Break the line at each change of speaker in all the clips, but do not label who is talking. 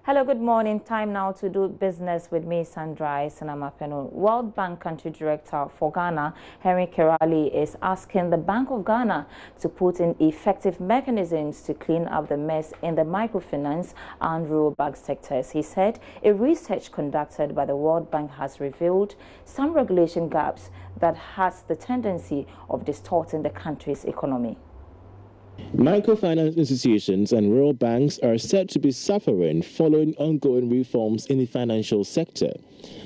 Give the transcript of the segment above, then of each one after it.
Hello, good morning. Time now to do business with me, Sandra Senamapeno. World Bank Country Director for Ghana, Henry Kerali, is asking the Bank of Ghana to put in effective mechanisms to clean up the mess in the microfinance and rural bank sectors. He said a research conducted by the World Bank has revealed some regulation gaps that has the tendency of distorting the country's economy.
Microfinance institutions and rural banks are said to be suffering following ongoing reforms in the financial sector.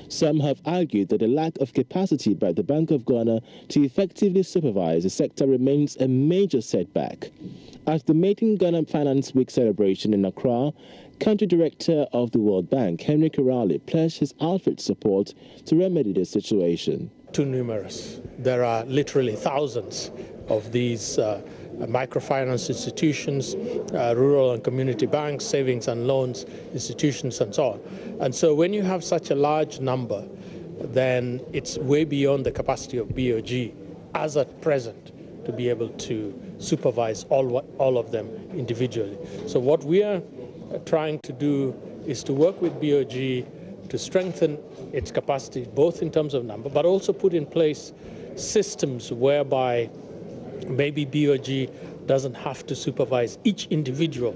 Some have argued that the lack of capacity by the Bank of Ghana to effectively supervise the sector remains a major setback. At the Making Ghana Finance Week celebration in Accra, Country Director of the World Bank, Henry Kerali, pledged his outreach support to remedy the situation.
Too numerous. There are literally thousands of these microfinance institutions, rural and community banks, savings and loans institutions, and so on. And so when you have such a large number, then it's way beyond the capacity of BOG as at present to be able to supervise all of them individually. So what we are trying to do is to work with BOG to strengthen its capacity, both in terms of number, but also put in place systems whereby maybe BOG doesn't have to supervise each individual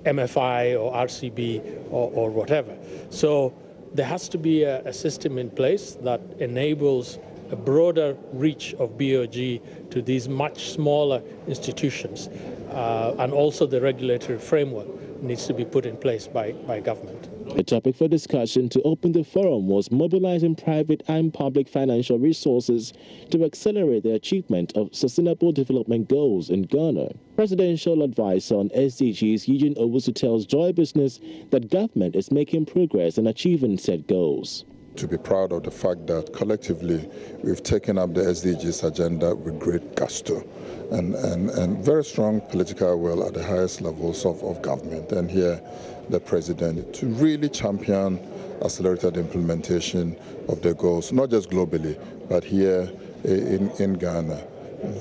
MFI or RCB or whatever. So there has to be a system in place that enables a broader reach of BOG to these much smaller institutions, and also the regulatory framework needs to be put in place by government.
The topic for discussion to open the forum was mobilizing private and public financial resources to accelerate the achievement of sustainable development goals in Ghana. Presidential advisor on SDGs Eugene Owusu tells Joy Business that government is making progress in achieving said goals.
To be proud of the fact that collectively we've taken up the SDGs agenda with great gusto and very strong political will at the highest levels of government. And here the president to really champion accelerated implementation of the goals, not just globally, but here in Ghana.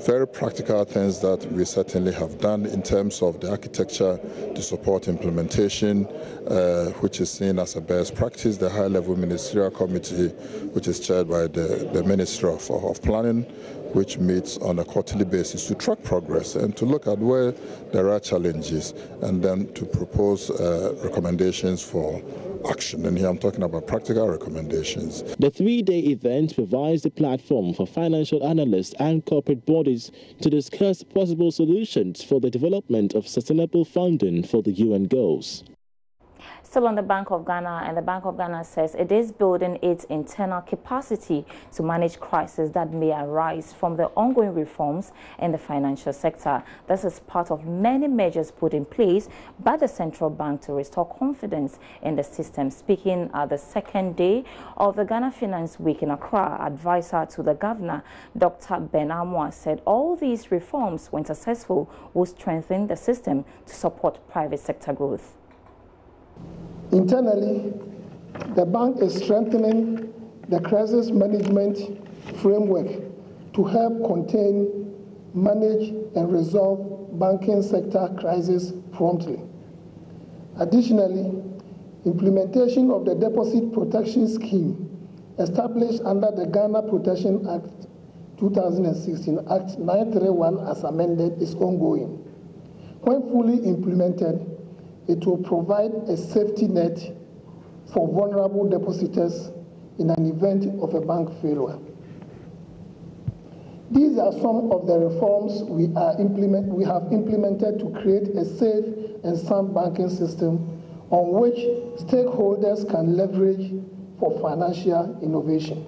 Very practical things that we certainly have done in terms of the architecture to support implementation, which is seen as a best practice. The high-level ministerial committee, which is chaired by the Minister of Planning, which meets on a quarterly basis to track progress and to look at where there are challenges and then to propose recommendations for action. And here I'm talking about practical recommendations.
The three-day event provides a platform for financial analysts and corporate bodies to discuss possible solutions for the development of sustainable funding for the UN goals.
Still on the Bank of Ghana, and the Bank of Ghana says it is building its internal capacity to manage crises that may arise from the ongoing reforms in the financial sector. This is part of many measures put in place by the central bank to restore confidence in the system. Speaking at the second day of the Ghana Finance Week in Accra, advisor to the governor, Dr. Ben Amwa, said all these reforms, when successful, will strengthen the system to support private sector growth.
Internally, the bank is strengthening the crisis management framework to help contain, manage, and resolve banking sector crises promptly. Additionally, implementation of the Deposit Protection Scheme established under the Ghana Protection Act 2016, Act 931 as amended, is ongoing. When fully implemented, it will provide a safety net for vulnerable depositors in an event of a bank failure. These are some of the reforms we have implemented to create a safe and sound banking system on which stakeholders can leverage for financial innovation.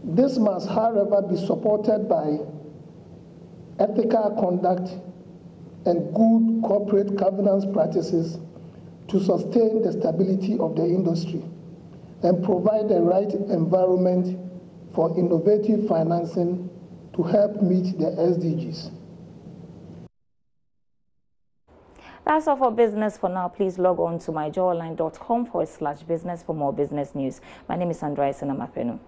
This must, however, be supported by ethical conduct and good corporate governance practices to sustain the stability of the industry and provide the right environment for innovative financing to help meet the SDGs.
That's all for business for now. Please log on to myjoyonline.com/business for more business news. My name is Sandra Senamapeno.